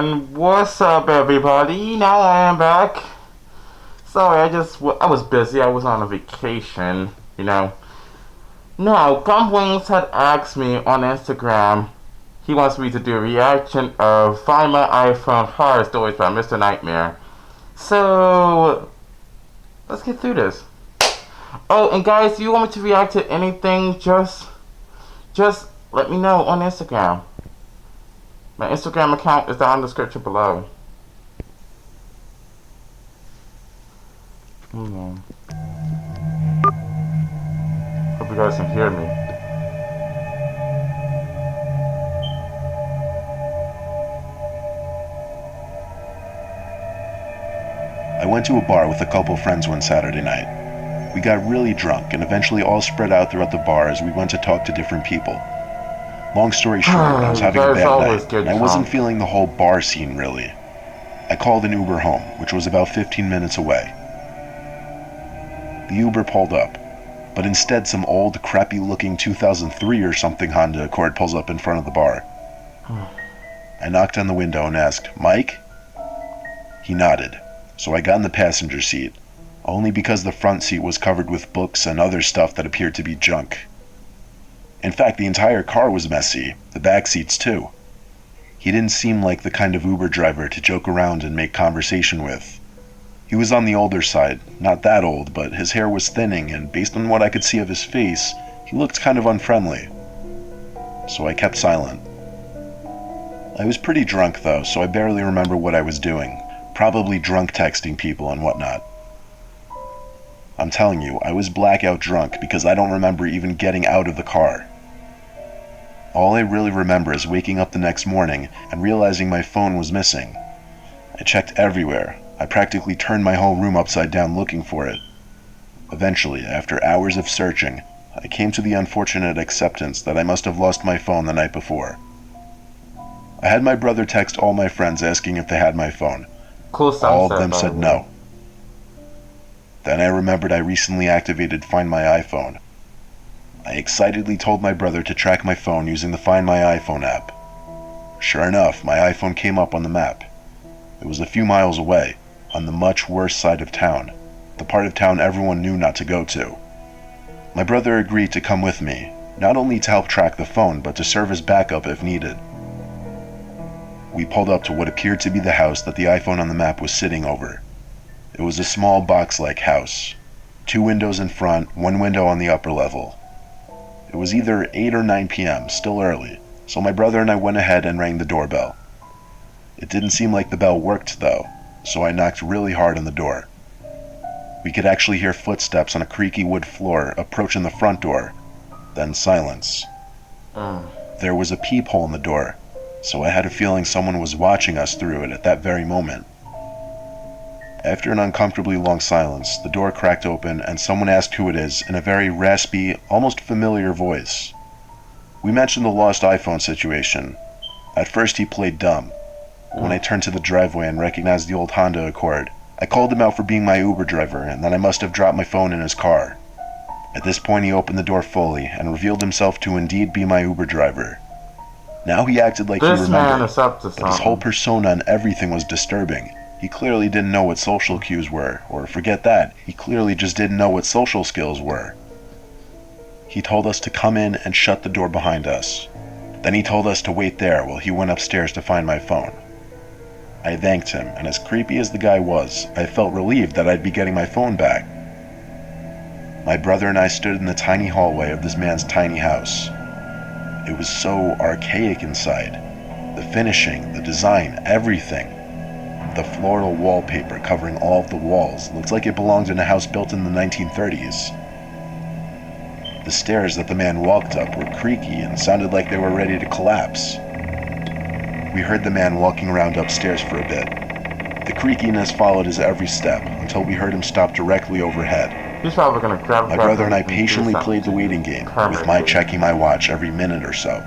And what's up, everybody? Now I am back. Sorry, I was busy. I was on a vacation, you know. Now, Gumwings had asked me on Instagram. He wants me to do a reaction of Find My iPhone Horror Stories by Mr. Nightmare. So, let's get through this. Oh, and guys, do you want me to react to anything? Just let me know on Instagram. My Instagram account is down in the description below. Hope you guys can hear me. I went to a bar with a couple friends one Saturday night. We got really drunk and eventually all spread out throughout the bar as we went to talk to different people. Long story short, I was having a bad night, and I wasn't feeling the whole bar scene really. I called an Uber home, which was about 15 minutes away. The Uber pulled up, but instead some old, crappy-looking 2003 or something Honda Accord pulls up in front of the bar. I knocked on the window and asked, "Mike?" He nodded, so I got in the passenger seat, only because the front seat was covered with books and other stuff that appeared to be junk. In fact, the entire car was messy, the back seats too. He didn't seem like the kind of Uber driver to joke around and make conversation with. He was on the older side, not that old, but his hair was thinning, and based on what I could see of his face, he looked kind of unfriendly. So I kept silent. I was pretty drunk though, so I barely remember what I was doing, probably drunk texting people and whatnot. I'm telling you, I was blackout drunk because I don't remember even getting out of the car. All I really remember is waking up the next morning and realizing my phone was missing. I checked everywhere. I practically turned my whole room upside down looking for it. Eventually, after hours of searching, I came to the unfortunate acceptance that I must have lost my phone the night before. I had my brother text all my friends asking if they had my phone. Cool sunset, all of them said no. Then I remembered I recently activated Find My iPhone. I excitedly told my brother to track my phone using the Find My iPhone app. Sure enough, my iPhone came up on the map. It was a few miles away, on the much worse side of town, the part of town everyone knew not to go to. My brother agreed to come with me, not only to help track the phone, but to serve as backup if needed. We pulled up to what appeared to be the house that the iPhone on the map was sitting over. It was a small box-like house. 2 windows in front, 1 window on the upper level. It was either 8 or 9 p.m., still early, so my brother and I went ahead and rang the doorbell. It didn't seem like the bell worked though, so I knocked really hard on the door. We could actually hear footsteps on a creaky wood floor approaching the front door, then silence. There was a peephole in the door, so I had a feeling someone was watching us through it at that very moment. After an uncomfortably long silence, the door cracked open and someone asked who it is in a very raspy, almost familiar voice. We mentioned the lost iPhone situation. At first he played dumb. When I turned to the driveway and recognized the old Honda Accord, I called him out for being my Uber driver and that I must have dropped my phone in his car. At this point he opened the door fully and revealed himself to indeed be my Uber driver. Now he acted like he remembered, but his whole persona and everything was disturbing. He clearly didn't know what social cues were, or forget that, he clearly just didn't know what social skills were. He told us to come in and shut the door behind us. Then he told us to wait there while he went upstairs to find my phone. I thanked him, and as creepy as the guy was, I felt relieved that I'd be getting my phone back. My brother and I stood in the tiny hallway of this man's tiny house. It was so archaic inside. The finishing, the design, everything. The floral wallpaper covering all of the walls looked like it belonged in a house built in the 1930s. The stairs that the man walked up were creaky and sounded like they were ready to collapse. We heard the man walking around upstairs for a bit. The creakiness followed his every step until we heard him stop directly overhead. He's probably gonna grab my brother and I patiently played the waiting game, with my checking my watch every minute or so.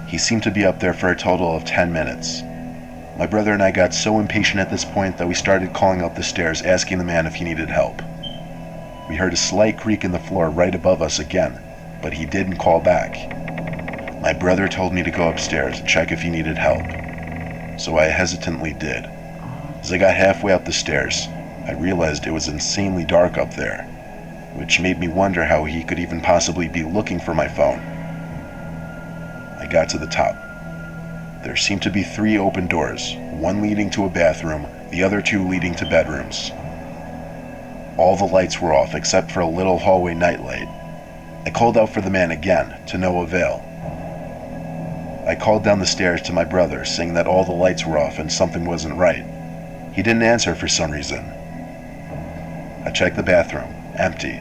He seemed to be up there for a total of 10 minutes. My brother and I got so impatient at this point that we started calling up the stairs asking the man if he needed help. We heard a slight creak in the floor right above us again, but he didn't call back. My brother told me to go upstairs and check if he needed help. so I hesitantly did. As I got halfway up the stairs, I realized it was insanely dark up there, which made me wonder how he could even possibly be looking for my phone. I got to the top. There seemed to be 3 open doors, one leading to a bathroom, the other 2 leading to bedrooms. All the lights were off except for a little hallway nightlight. I called out for the man again, to no avail. I called down the stairs to my brother, saying that all the lights were off and something wasn't right. He didn't answer for some reason. I checked the bathroom, empty.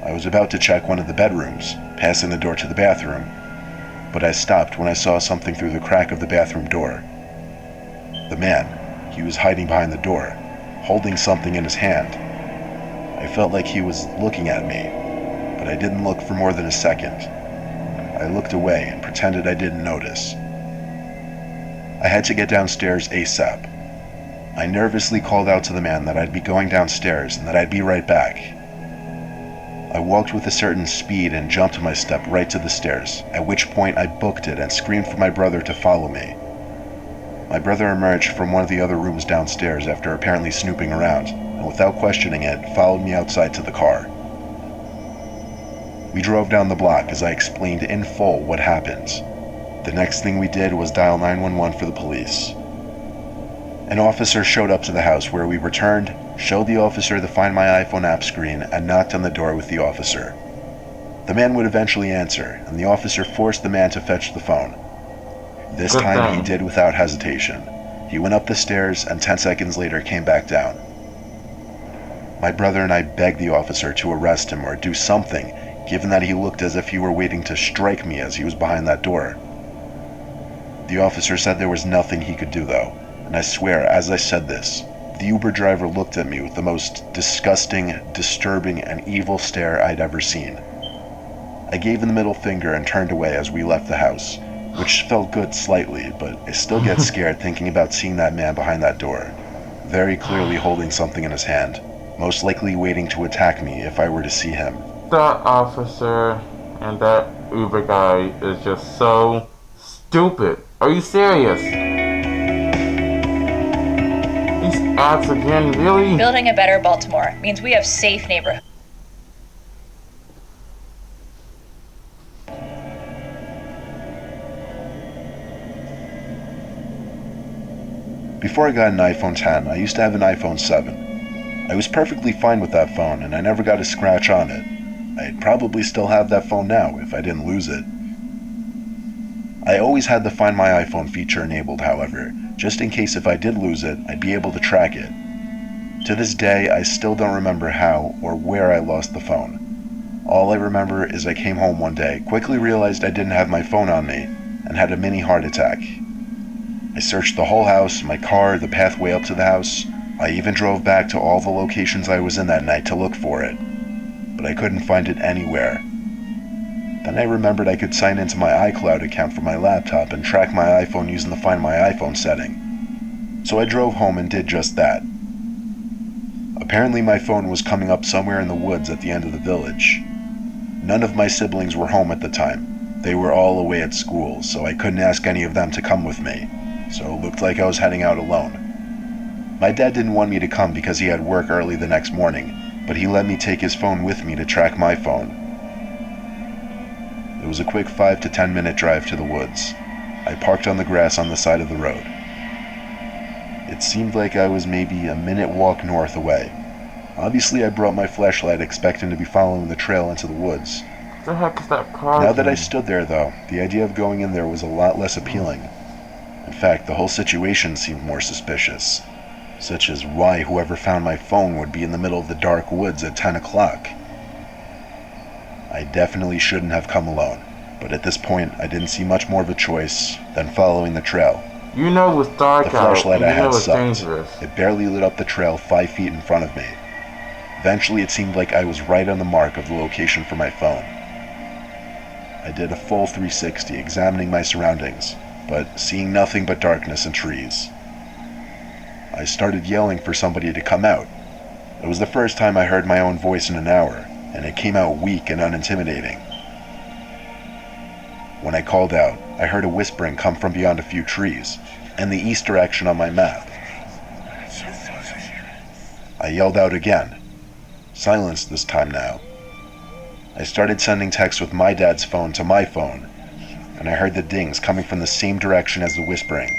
I was about to check one of the bedrooms, passing the door to the bathroom, but I stopped when I saw something through the crack of the bathroom door. The man, he was hiding behind the door, holding something in his hand. I felt like he was looking at me, but I didn't look for more than a second. I looked away and pretended I didn't notice. I had to get downstairs ASAP. I nervously called out to the man that I'd be going downstairs and that I'd be right back. I walked with a certain speed and jumped my step right to the stairs, at which point I booked it and screamed for my brother to follow me. My brother emerged from one of the other rooms downstairs after apparently snooping around, and without questioning it, followed me outside to the car. We drove down the block as I explained in full what happened. The next thing we did was dial 911 for the police. An officer showed up to the house where we returned, showed the officer the Find My iPhone app screen, and knocked on the door with the officer. The man would eventually answer, and the officer forced the man to fetch the phone. This time he did without hesitation. He went up the stairs and 10 seconds later came back down. My brother and I begged the officer to arrest him or do something, given that he looked as if he were waiting to strike me as he was behind that door. The officer said there was nothing he could do though, and I swear as I said this, the Uber driver looked at me with the most disgusting, disturbing, and evil stare I'd ever seen. I gave him the middle finger and turned away as we left the house, which felt good slightly, but I still get scared thinking about seeing that man behind that door, very clearly holding something in his hand, most likely waiting to attack me if I were to see him. That officer and that Uber guy is just so stupid. Are you serious? These ads again, really? Building a better Baltimore means we have safe neighborhoods. Before I got an iPhone 10, I used to have an iPhone 7. I was perfectly fine with that phone and I never got a scratch on it. I'd probably still have that phone now if I didn't lose it. I always had the Find My iPhone feature enabled, however, just in case if I did lose it, I'd be able to track it. To this day, I still don't remember how or where I lost the phone. All I remember is I came home one day, quickly realized I didn't have my phone on me, and had a mini heart attack. I searched the whole house, my car, the pathway up to the house. I even drove back to all the locations I was in that night to look for it, but I couldn't find it anywhere. Then I remembered I could sign into my iCloud account from my laptop and track my iPhone using the Find My iPhone setting. So I drove home and did just that. Apparently my phone was coming up somewhere in the woods at the end of the village. None of my siblings were home at the time. They were all away at school, so I couldn't ask any of them to come with me, so it looked like I was heading out alone. My dad didn't want me to come because he had work early the next morning, but he let me take his phone with me to track my phone. It was a quick 5 to 10 minute drive to the woods. I parked on the grass on the side of the road. It seemed like I was maybe a minute walk north away. Obviously I brought my flashlight expecting to be following the trail into the woods. What the heck is that car? Now that I stood there though, the idea of going in there was a lot less appealing. In fact, the whole situation seemed more suspicious, such as why whoever found my phone would be in the middle of the dark woods at 10 o'clock. I definitely shouldn't have come alone, but at this point I didn't see much more of a choice than following the trail. You know it was dark The out. flashlight You I know had it was sucked. dangerous. It barely lit up the trail 5 feet in front of me. Eventually it seemed like I was right on the mark of the location for my phone. I did a full 360, examining my surroundings, but seeing nothing but darkness and trees. I started yelling for somebody to come out. It was the first time I heard my own voice in an hour, and it came out weak and unintimidating. When I called out, I heard a whispering come from beyond a few trees. and the east direction on my map. I yelled out again. Silence this time now. I started sending texts with my dad's phone to my phone, and I heard the dings coming from the same direction as the whispering.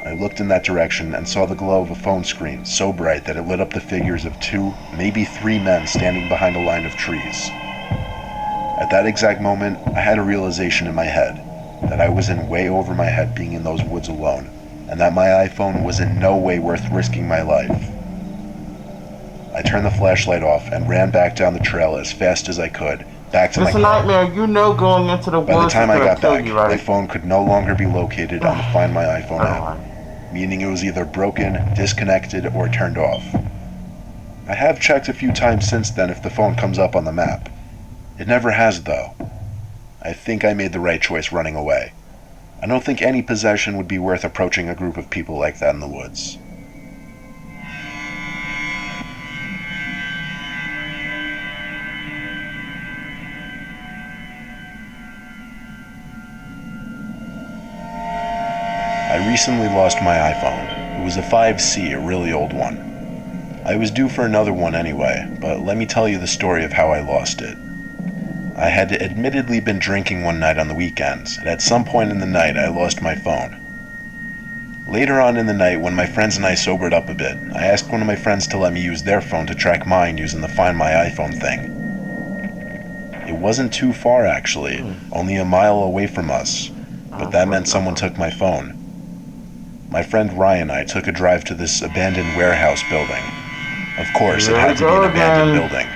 I looked in that direction and saw the glow of a phone screen so bright that it lit up the figures of 2, maybe 3 men standing behind a line of trees. At that exact moment, I had a realization in my head that I was in way over my head being in those woods alone, and that my iPhone was in no way worth risking my life. I turned the flashlight off and ran back down the trail as fast as I could, back to my It's a car. nightmare. You know going into the By the woods is time I gonna got kill back, you, right? my phone could no longer be located on the Find My iPhone Never app, mind. meaning it was either broken, disconnected, or turned off. I have checked a few times since then if the phone comes up on the map. It never has, though. I think I made the right choice running away. I don't think any possession would be worth approaching a group of people like that in the woods. I recently lost my iPhone. It was a 5C, a really old one. I was due for another one anyway, but let me tell you the story of how I lost it. I had admittedly been drinking one night on the weekends, and at some point in the night I lost my phone. Later on in the night, when my friends and I sobered up a bit, I asked one of my friends to let me use their phone to track mine using the Find My iPhone thing. It wasn't too far actually, only a mile away from us, but that meant someone took my phone. My friend Ryan and I took a drive to this abandoned warehouse building. Of course, it had to be an abandoned building.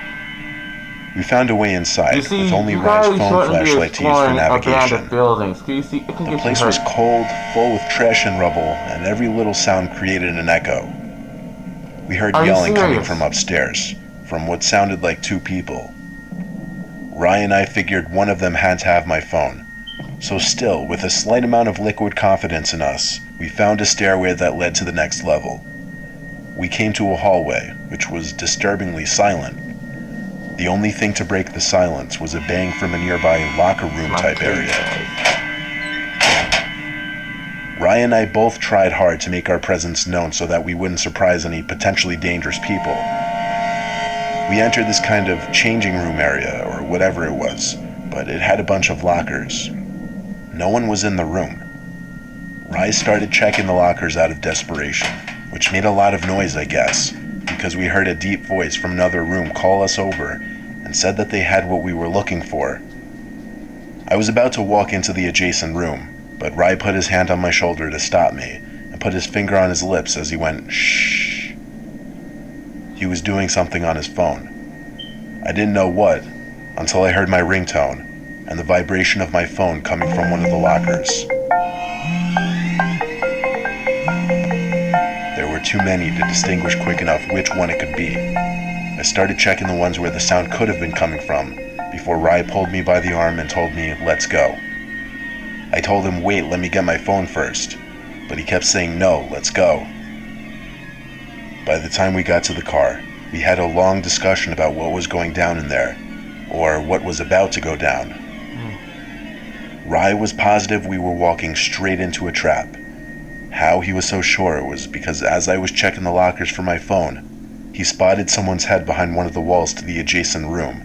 We found a way inside, You see, with only you Ryan's guys phone shouldn't be flashlight to use for exploring navigation. abandoned buildings. Can you see? It can The get place you was hurt. cold, full of trash and rubble, and every little sound created an echo. We heard Are you yelling coming serious? from upstairs, from what sounded like 2 people. Ryan and I figured one of them had to have my phone. So still, with a slight amount of liquid confidence in us, we found a stairway that led to the next level. We came to a hallway, which was disturbingly silent. The only thing to break the silence was a bang from a nearby locker room type area. Ryan and I both tried hard to make our presence known so that we wouldn't surprise any potentially dangerous people. We entered this kind of changing room area, or whatever it was, but it had a bunch of lockers. No one was in the room. Ryan started checking the lockers out of desperation, which made a lot of noise, I guess, because we heard a deep voice from another room call us over and said that they had what we were looking for. I was about to walk into the adjacent room, but Rai put his hand on my shoulder to stop me and put his finger on his lips as he went, shh. He was doing something on his phone. I didn't know what until I heard my ringtone and the vibration of my phone coming from one of the lockers. There were too many to distinguish quick enough which one it could be. I started checking the ones where the sound could have been coming from before Rai pulled me by the arm and told me, let's go. I told him, wait, let me get my phone first, but he kept saying, no, let's go. By the time we got to the car, we had a long discussion about what was going down in there, or what was about to go down. Rai was positive we were walking straight into a trap. How he was so sure was because as I was checking the lockers for my phone, he spotted someone's head behind one of the walls to the adjacent room.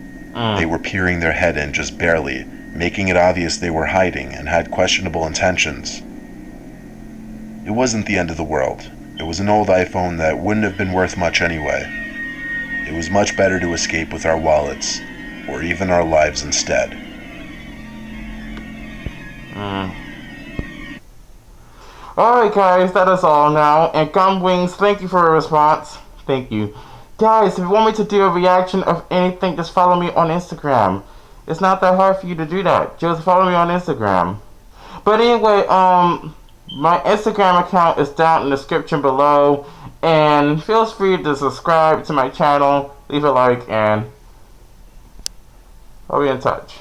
They were peering their head in just barely, making it obvious they were hiding and had questionable intentions. It wasn't the end of the world. It was an old iPhone that wouldn't have been worth much anyway. It was much better to escape with our wallets, or even our lives instead. Alright guys, that is all now. And Gumwings, thank you for your response. Thank you. Guys, if you want me to do a reaction of anything, just follow me on Instagram. It's not that hard for you to do that. Just follow me on Instagram. But anyway, my Instagram account is down in the description below. And feel free to subscribe to my channel, leave a like, and I'll be in touch.